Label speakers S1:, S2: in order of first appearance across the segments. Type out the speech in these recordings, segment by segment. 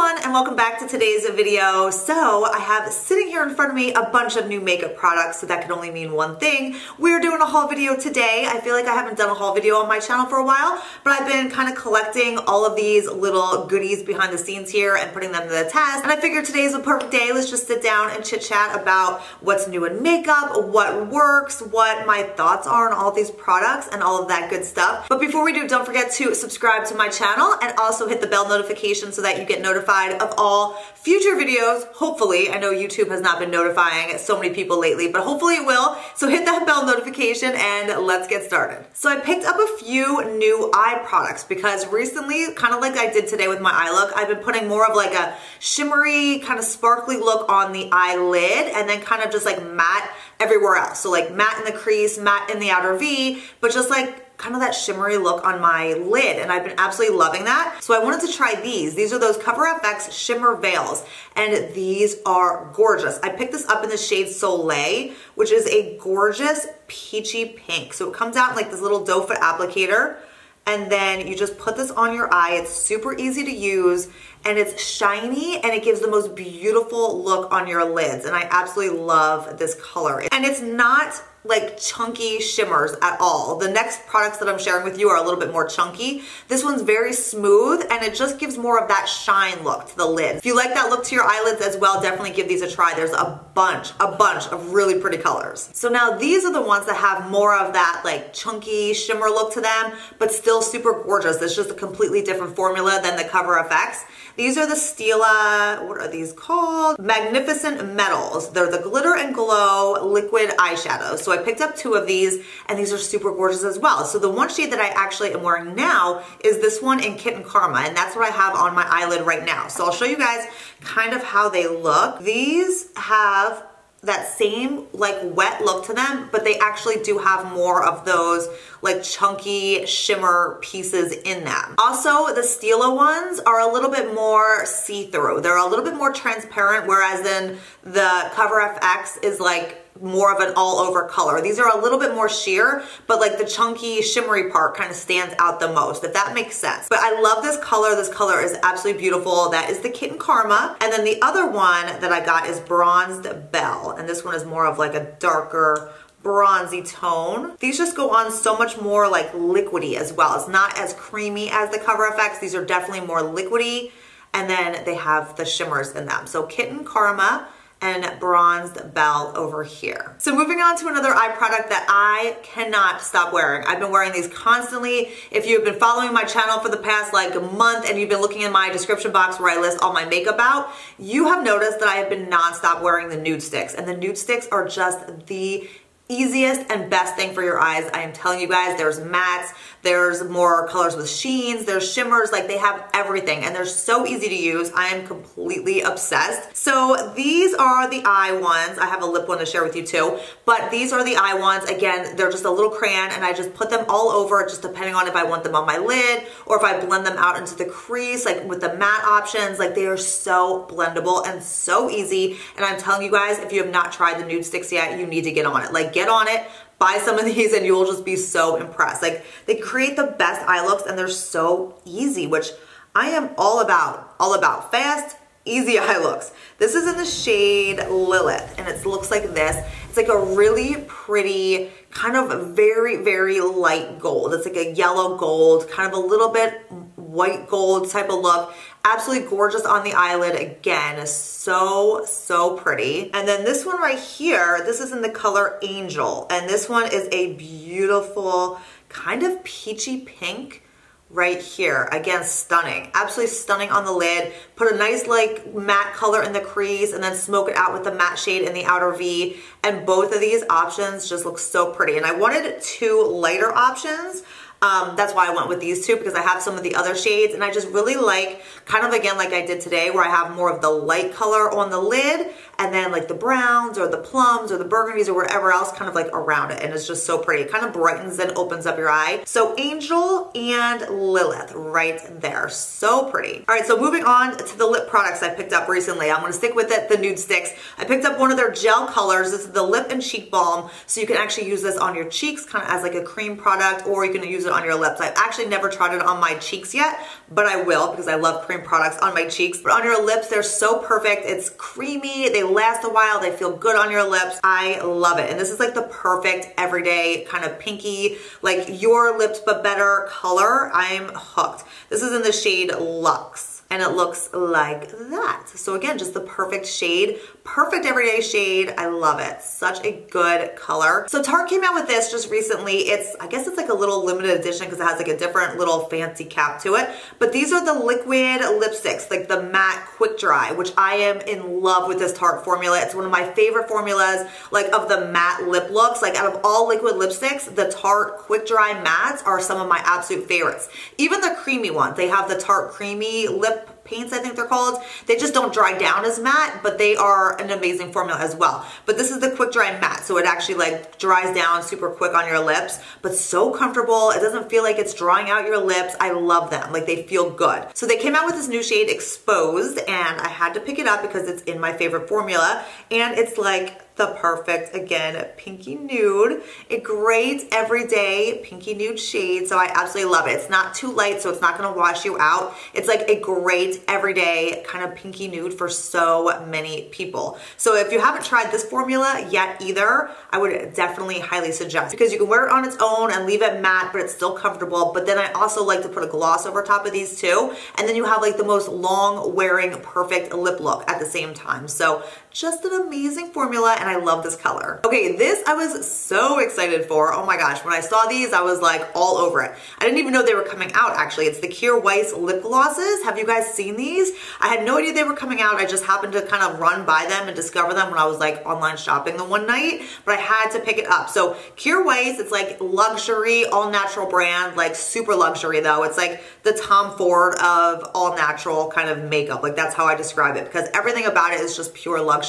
S1: everyone, and welcome back to today's video. So I have sitting here in front of me a bunch of new makeup products, so that can only mean one thing. We're doing a haul video today. I feel like I haven't done a haul video on my channel for a while, but I've been kind of collecting all of these little goodies behind the scenes here and putting them to the test. And I figured today's a perfect day. Let's just sit down and chit chat about what's new in makeup, what works, what my thoughts are on all these products and all of that good stuff. But before we do, don't forget to subscribe to my channel and also hit the bell notification so that you get notified of all future videos. Hopefully, I know YouTube has not been notifying so many people lately, but hopefully it will. So hit that bell notification and let's get started. So I picked up a few new eye products because recently, kind of like I did today with my eye look, I've been putting more of like a shimmery, kind of sparkly look on the eyelid and then kind of just like matte everywhere else. So like matte in the crease, matte in the outer V, but just like kind of that shimmery look on my lid, and I've been absolutely loving that. So I wanted to try these. These are those CoverFX shimmer veils, and these are gorgeous. I picked this up in the shade Soleil, which is a gorgeous peachy pink. So it comes out in like this little doe foot applicator, and then you just put this on your eye. It's super easy to use, and it's shiny, and it gives the most beautiful look on your lids, and I absolutely love this color. And it's not like chunky shimmers at all. The next products that I'm sharing with you are a little bit more chunky. This one's very smooth and it just gives more of that shine look to the lid. If you like that look to your eyelids as well, definitely give these a try. There's a bunch of really pretty colors. So now these are the ones that have more of that like chunky shimmer look to them, but still super gorgeous. It's just a completely different formula than the CoverFX. These are the Stila, what are these called? Magnificent Metals. They're the Glitter and Glow liquid eyeshadows. So I picked up two of these, and these are super gorgeous as well. So the one shade that I actually am wearing now is this one in Kitten Karma, and that's what I have on my eyelid right now. So I'll show you guys kind of how they look. These have that same like wet look to them, but they actually do have more of those like chunky shimmer pieces in them. Also, the Stila ones are a little bit more see-through. They're a little bit more transparent, whereas then the CoverFX is like more of an all-over color. These are a little bit more sheer, but like the chunky shimmery part kind of stands out the most, if that makes sense. But I love this color. This color is absolutely beautiful. That is the Kitten Karma. And then the other one that I got is Bronzed Belle. And this one is more of like a darker bronzy tone. These just go on so much more like liquidy as well. It's not as creamy as the CoverFX. These are definitely more liquidy. And then they have the shimmers in them. So Kitten Karma and Bronzed Belle over here. So moving on to another eye product that I cannot stop wearing. I've been wearing these constantly. If you've been following my channel for the past like a month and you've been looking in my description box where I list all my makeup out, you have noticed that I have been nonstop wearing the Nudestix, and the Nudestix are just the easiest and best thing for your eyes. I am telling you guys, there's mattes, there's more colors with sheens, there's shimmers, like they have everything, and they're so easy to use. I am completely obsessed. So these are the eye ones. I have a lip one to share with you too, but these are the eye ones. Again, they're just a little crayon, and I just put them all over, just depending on if I want them on my lid or if I blend them out into the crease, like with the matte options. Like they are so blendable and so easy. And I'm telling you guys, if you have not tried the Nudestix yet, you need to get on it. Like get on it, buy some of these, and you will just be so impressed. Like they create the best eye looks, and they're so easy, which I am all about fast, easy eye looks. This is in the shade Lilith, and it looks like this. It's like a really pretty, kind of very, very light gold. It's like a yellow gold, kind of a little bit white gold type of look. Absolutely gorgeous on the eyelid. Again, so pretty. And then this one right here, this is in the color Angel. And this one is a beautiful kind of peachy pink right here. Again, stunning. Absolutely stunning on the lid. Put a nice like matte color in the crease and then smoke it out with the matte shade in the outer V. And both of these options just look so pretty. And I wanted two lighter options. That's why I went with these two, because I have some of the other shades, and I just really like, kind of again like I did today, where I have more of the light color on the lid and then like the browns or the plums or the burgundies or whatever else kind of like around it, and it's just so pretty. It kind of brightens and opens up your eye. So Angel and Lilith right there, so pretty. All right, so moving on to the lip products I picked up recently. I'm gonna stick with it, the Nudestix. I picked up one of their gel colors. This is the Lip and Cheek Balm, so you can actually use this on your cheeks kind of as like a cream product, or you can use it on your lips. I've actually never tried it on my cheeks yet, but I will because I love cream products on my cheeks. But on your lips, they're so perfect. It's creamy, they last a while, they feel good on your lips. I love it. And this is like the perfect everyday kind of pinky, like your lips but better color. I'm hooked. This is in the shade Luxe. And it looks like that. So again, just the perfect shade, perfect everyday shade. I love it. Such a good color. So Tarte came out with this just recently. I guess it's like a little limited edition because it has like a different little fancy cap to it. But these are the liquid lipsticks, like the matte quick dry, which I am in love with this Tarte formula. It's one of my favorite formulas, like of the matte lip looks. Like out of all liquid lipsticks, the Tarte quick dry mattes are some of my absolute favorites. Even the creamy ones, they have the Tarte creamy lip paints, I think they're called. They just don't dry down as matte, but they are an amazing formula as well. But this is the quick dry matte, so it actually like dries down super quick on your lips, but so comfortable. It doesn't feel like it's drying out your lips. I love them. Like they feel good. So they came out with this new shade Exposed, and I had to pick it up because it's in my favorite formula, and it's like the perfect, again, pinky nude. A great everyday pinky nude shade, so I absolutely love it. It's not too light, so it's not gonna wash you out. It's like a great everyday kind of pinky nude for so many people. So if you haven't tried this formula yet either, I would definitely highly suggest, because you can wear it on its own and leave it matte, but it's still comfortable. But then I also like to put a gloss over top of these too, and then you have like the most long wearing perfect lip look at the same time. So just an amazing formula, and I love this color. Okay, this I was so excited for. Oh my gosh, when I saw these, I was like all over it. I didn't even know they were coming out actually. It's the Kjaer Weis lip glosses. Have you guys seen these? I had no idea they were coming out. I just happened to kind of run by them and discover them when I was like online shopping the one night, but I had to pick it up. So Kjaer Weis, it's like luxury, all natural brand, like super luxury though. It's like the Tom Ford of all natural kind of makeup. Like that's how I describe it, because everything about it is just pure luxury.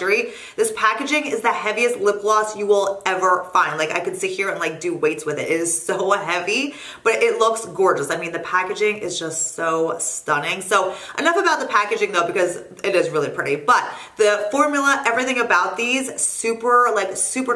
S1: This packaging is the heaviest lip gloss you will ever find. Like I could sit here and like do weights with it. It is so heavy, but it looks gorgeous. I mean, the packaging is just so stunning. So enough about the packaging though, because it is really pretty, but the formula, everything about these, super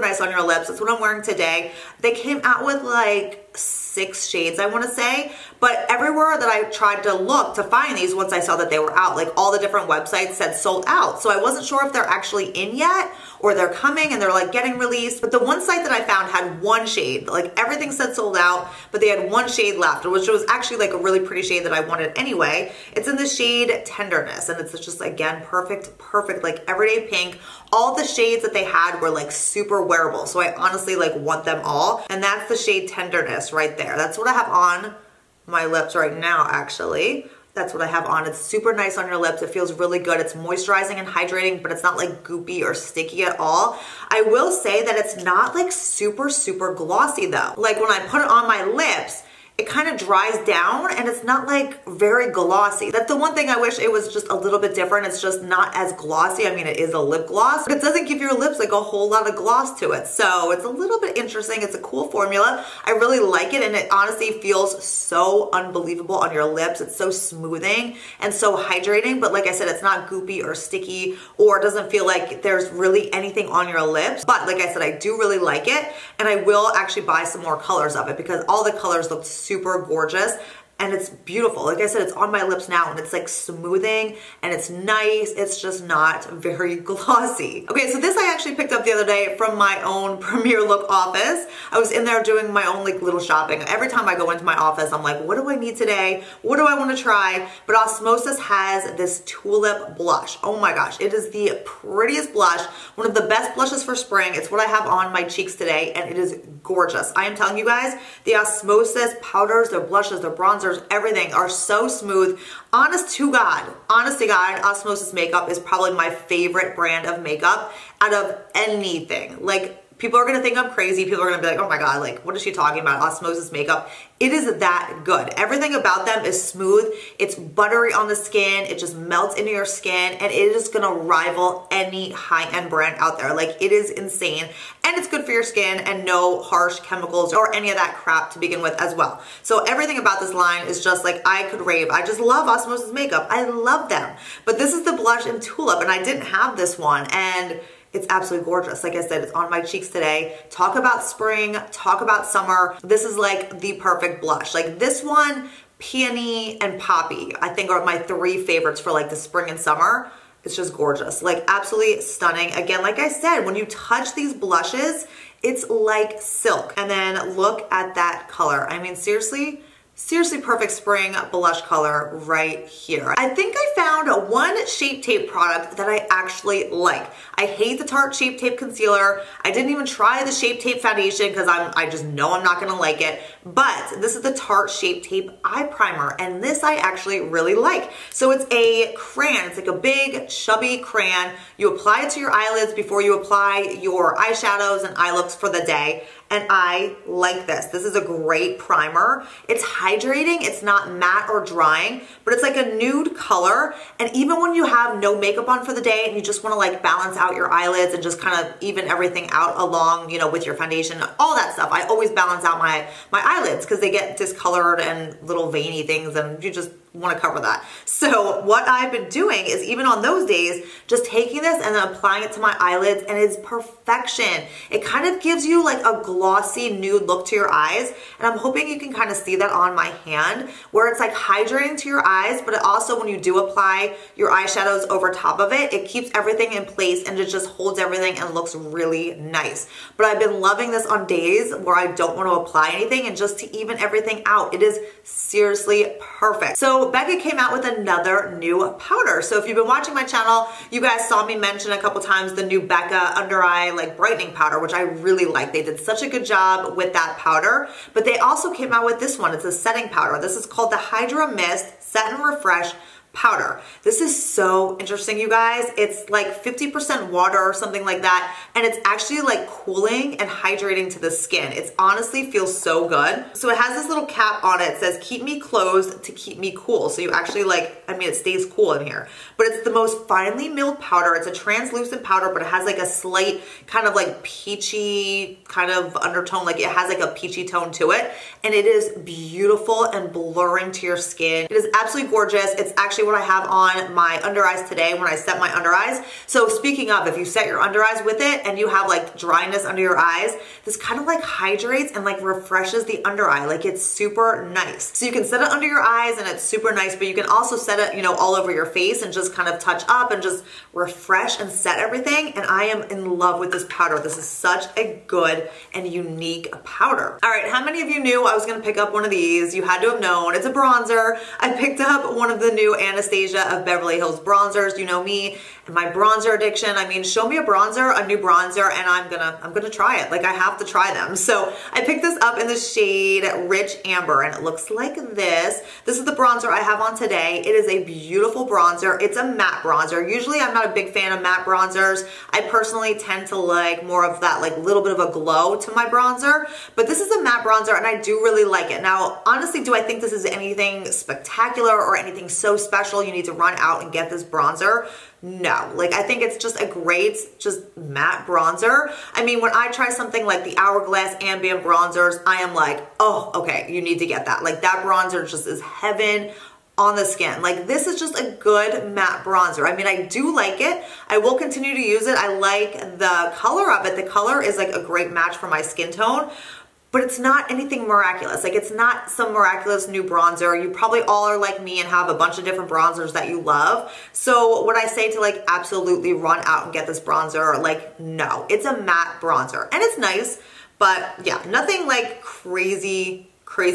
S1: nice on your lips. That's what I'm wearing today. They came out with like 6 shades, I want to say, but everywhere that I tried to look to find these, once I saw that they were out, like all the different websites said sold out. So I wasn't sure if they're actually in yet or they're coming and they're like getting released. But the one site that I found had 1 shade, like everything said sold out, but they had 1 shade left, which was actually like a really pretty shade that I wanted anyway. It's in the shade Tenderness, and it's just, again, perfect, like everyday pink. All the shades that they had were like super wearable, so I honestly like want them all. And that's the shade Tenderness right there. That's what I have on my lips right now, actually. That's what I have on. It's super nice on your lips. It feels really good. It's moisturizing and hydrating, but it's not like goopy or sticky at all. I will say that it's not like super glossy though. Like when I put it on my lips, it kind of dries down and it's not like very glossy. That's the one thing I wish it was just a little bit different. It's just not as glossy. I mean, it is a lip gloss, but it doesn't give your lips like a whole lot of gloss to it. So it's a little bit interesting. It's a cool formula. I really like it, and it honestly feels so unbelievable on your lips. It's so smoothing and so hydrating, but like I said, it's not goopy or sticky, or it doesn't feel like there's really anything on your lips. But like I said, I do really like it, and I will actually buy some more colors of it because all the colors look super gorgeous. And it's beautiful. Like I said, it's on my lips now and it's like smoothing and it's nice. It's just not very glossy. Okay, so this I actually picked up the other day from my own Premier Look office. I was in there doing my own like little shopping. Every time I go into my office, I'm like, what do I need today? What do I want to try? But Osmosis has this tulip blush. Oh my gosh, it is the prettiest blush. One of the best blushes for spring. It's what I have on my cheeks today, and it is gorgeous. I am telling you guys, the Osmosis powders, their blushes, their bronzers, everything are so smooth. Honest to God, Osmosis makeup is probably my favorite brand of makeup out of anything. Like, people are gonna think I'm crazy. People are gonna be like, oh my God, like, what is she talking about? Osmosis makeup. It is that good. Everything about them is smooth. It's buttery on the skin. It just melts into your skin, and it is gonna rival any high-end brand out there. Like, it is insane, and it's good for your skin, and no harsh chemicals or any of that crap to begin with as well. So everything about this line is just like, I could rave. I just love Osmosis makeup. I love them. But this is the blush in Tulip, and I didn't have this one, and it's absolutely gorgeous. Like I said, it's on my cheeks today. Talk about spring, talk about summer. This is like the perfect blush. Like this one, Peony and Poppy, I think are my 3 favorites for like the spring and summer. It's just gorgeous, like absolutely stunning. Again, like I said, when you touch these blushes, it's like silk. And then look at that color. I mean, seriously perfect spring blush color right here. I think I found one Shape Tape product that I actually like. I hate the Tarte Shape Tape concealer. I didn't even try the Shape Tape foundation because I just know I'm not gonna like it. But this is the Tarte Shape Tape eye primer, and this I actually really like. So it's a crayon. It's like a big chubby crayon. You apply it to your eyelids before you apply your eyeshadows and eye looks for the day. And I like this. This is a great primer. It's hydrating, it's not matte or drying, but it's like a nude color. And even when you have no makeup on for the day and you just wanna like balance out your eyelids and just kind of even everything out along, you know, with your foundation, all that stuff, I always balance out my eyelids because they get discolored and little veiny things, and you just want to cover that. So what I've been doing is, even on those days, just taking this and then applying it to my eyelids, and it's perfection. It kind of gives you like a glossy nude look to your eyes, and I'm hoping you can kind of see that on my hand, where it's like hydrating to your eyes, but it also, when you do apply your eyeshadows over top of it, it keeps everything in place and it just holds everything and looks really nice. But I've been loving this on days where I don't want to apply anything, and just to even everything out, it is seriously perfect. So Becca came out with another new powder. So if you've been watching my channel, you guys saw me mention a couple times the new Becca under eye like brightening powder, which I really like. They did such a good job with that powder, but they also came out with this one. It's a setting powder. This is called the Hydra Mist Set and Refresh powder. This is so interesting, you guys. It's like 50% water or something like that, and it's actually like cooling and hydrating to the skin. It honestly feels so good. So it has this little cap on it. It says, keep me closed to keep me cool. So you actually like, I mean, it stays cool in here, but it's the most finely milled powder. It's a translucent powder, but it has like a slight kind of like peachy kind of undertone. Like it has like a peachy tone to it, and it is beautiful and blurring to your skin. It is absolutely gorgeous. It's actually what I have on my under eyes today when I set my under eyes. So speaking of, if you set your under eyes with it and you have like dryness under your eyes, this kind of like hydrates and like refreshes the under eye. Like it's super nice. So you can set it under your eyes and it's super nice, but you can also set it, you know, all over your face and just kind of touch up and just refresh and set everything. And I am in love with this powder. This is such a good and unique powder. All right, how many of you knew I was gonna pick up one of these? You had to have known. It's a bronzer. I picked up one of the new Anastasia of Beverly Hills bronzers. You know me and my bronzer addiction. I mean, show me a bronzer, a new bronzer, and I'm gonna try it. Like I have to try them. So I picked this up in the shade Rich Amber, and it looks like this. This is the bronzer I have on today. It is a beautiful bronzer. It's a matte bronzer. Usually I'm not a big fan of matte bronzers. I personally tend to like more of that like little bit of a glow to my bronzer, but this is a matte bronzer and I do really like it. Now, honestly, do I think this is anything spectacular or anything so special you need to run out and get this bronzer? No, like I think it's just a great, just matte bronzer. I mean, when I try something like the Hourglass Ambient bronzers, I am like, oh, okay, you need to get that. Like that bronzer just is heaven on the skin. Like this is just a good matte bronzer. I mean, I do like it. I will continue to use it. I like the color of it. The color is like a great match for my skin tone, but it's not anything miraculous. Like it's not some miraculous new bronzer. You probably all are like me and have a bunch of different bronzers that you love. So would I say to like absolutely run out and get this bronzer? Like no, it's a matte bronzer and it's nice, but yeah, nothing like crazy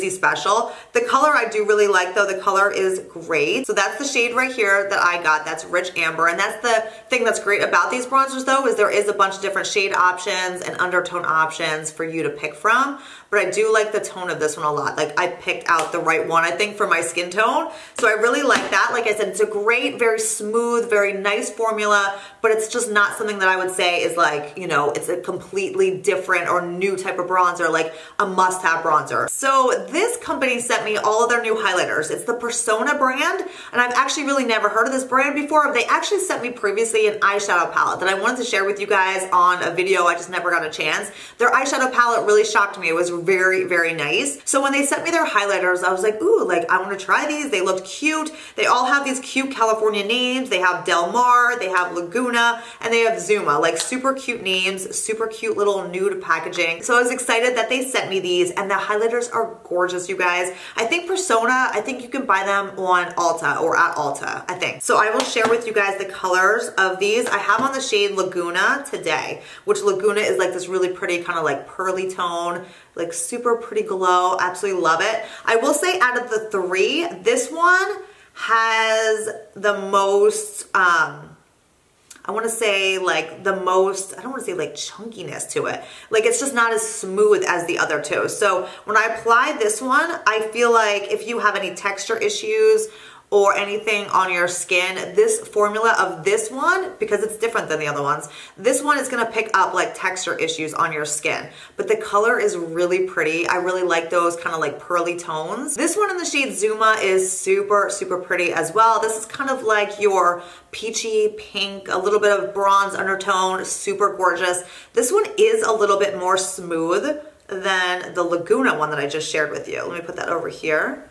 S1: special. The color I do really like though. The color is great. So that's the shade right here that I got. That's Rich Amber. And that's the thing that's great about these bronzers though, is there is a bunch of different shade options and undertone options for you to pick from. But I do like the tone of this one a lot. Like I picked out the right one, I think, for my skin tone. So I really like that. Like I said, it's a great, very smooth, very nice formula, but it's just not something that I would say is like, you know, it's a completely different or new type of bronzer, like a must-have bronzer. So this company sent me all of their new highlighters. It's the Persona brand, and I've actually really never heard of this brand before. They actually sent me previously an eyeshadow palette that I wanted to share with you guys on a video. I just never got a chance. Their eyeshadow palette really shocked me. It was very, very nice. So when they sent me their highlighters, I was like, ooh, like I want to try these. They looked cute. They all have these cute California names. They have Del Mar, they have Laguna, and they have Zuma, like super cute names, super cute little nude packaging. So I was excited that they sent me these, and the highlighters are gorgeous, you guys. I think Persona, I think you can buy them on Ulta or at Ulta, I think. So I will share with you guys the colors of these. I have on the shade Laguna today, which Laguna is like this really pretty kind of like pearly tone, like super pretty glow. Absolutely love it. I will say out of the three, this one has the most, I want to say like the most, I don't want to say like chunkiness to it. Like it's just not as smooth as the other two. So when I apply this one, I feel like if you have any texture issues or anything on your skin, this formula of this one, because it's different than the other ones, this one is gonna pick up like texture issues on your skin. But the color is really pretty. I really like those kind of like pearly tones. This one in the shade Zuma is super, super pretty as well. This is kind of like your peachy pink, a little bit of bronze undertone, super gorgeous. This one is a little bit more smooth than the Laguna one that I just shared with you. Let me put that over here.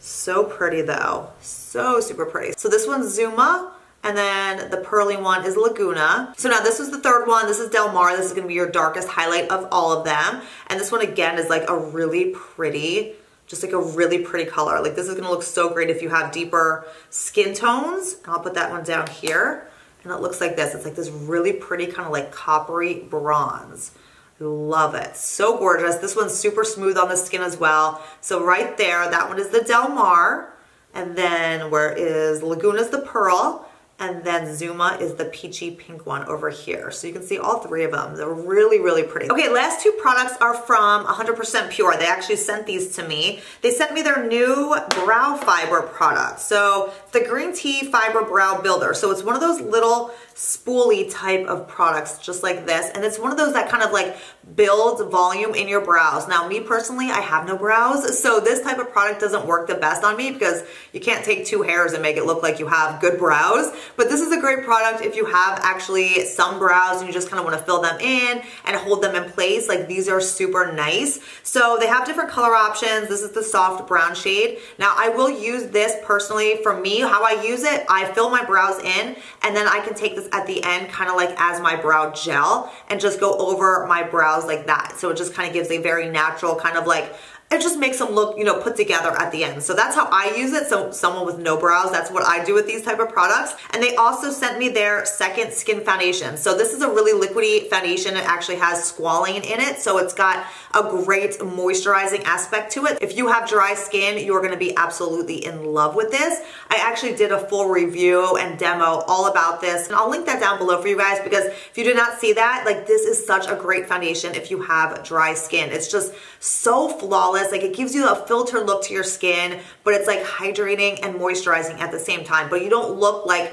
S1: So pretty though, so super pretty. So this one's Zuma, and then the pearly one is Laguna. So now this is the third one. This is Del Mar. This is gonna be your darkest highlight of all of them. And this one again is like a really pretty, just like a really pretty color. Like this is gonna look so great if you have deeper skin tones. And I'll put that one down here. And it looks like this. It's like this really pretty kind of like coppery bronze. Love it. So gorgeous. This one's super smooth on the skin as well. So right there, that one is the Del Mar. And then where is Laguna's the pearl. And then Zuma is the peachy pink one over here. So you can see all three of them. They're really, really pretty. Okay, last two products are from 100% Pure. They actually sent these to me. They sent me their new brow fiber product. So the green tea fiber brow builder. So it's one of those little spoolie type of products just like this, and it's one of those that kind of like builds volume in your brows. Now me personally, I have no brows, so this type of product doesn't work the best on me because you can't take two hairs and make it look like you have good brows. But this is a great product if you have actually some brows and you just kind of want to fill them in and hold them in place. Like these are super nice. So they have different color options. This is the soft brown shade. Now I will use this personally. For me, how I use it, I fill my brows in and then I can take this at the end kind of like as my brow gel and just go over my brows like that. So it just kind of gives a very natural kind of like, it just makes them look, you know, put together at the end. So that's how I use it. So someone with no brows, that's what I do with these type of products. And they also sent me their second skin foundation. So this is a really liquidy foundation. It actually has squalane in it. So it's got a great moisturizing aspect to it. If you have dry skin, you're gonna be absolutely in love with this. I actually did a full review and demo all about this. And I'll link that down below for you guys because if you did not see that, like this is such a great foundation if you have dry skin. It's just so flawless. Like it gives you a filtered look to your skin, but it's like hydrating and moisturizing at the same time. But you don't look like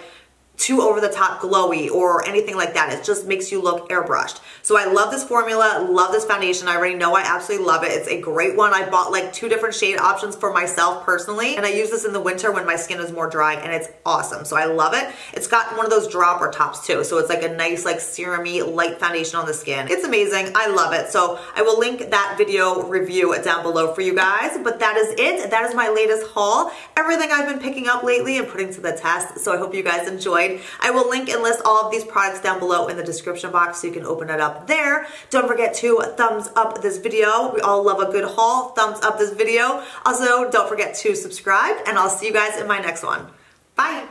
S1: too over the top glowy or anything like that. It just makes you look airbrushed. So I love this formula, love this foundation. I already know I absolutely love it. It's a great one. I bought like 2 different shade options for myself personally, and I use this in the winter when my skin is more dry, and it's awesome. So I love it. It's got one of those dropper tops too. So it's like a nice like serum-y light foundation on the skin. It's amazing. I love it. So I will link that video review down below for you guys, but that is it. That is my latest haul. Everything I've been picking up lately and putting to the test. So I hope you guys enjoyed. I will link and list all of these products down below in the description box so you can open it up there. Don't forget to thumbs up this video. We all love a good haul. Thumbs up this video. Also, don't forget to subscribe, and I'll see you guys in my next one. Bye.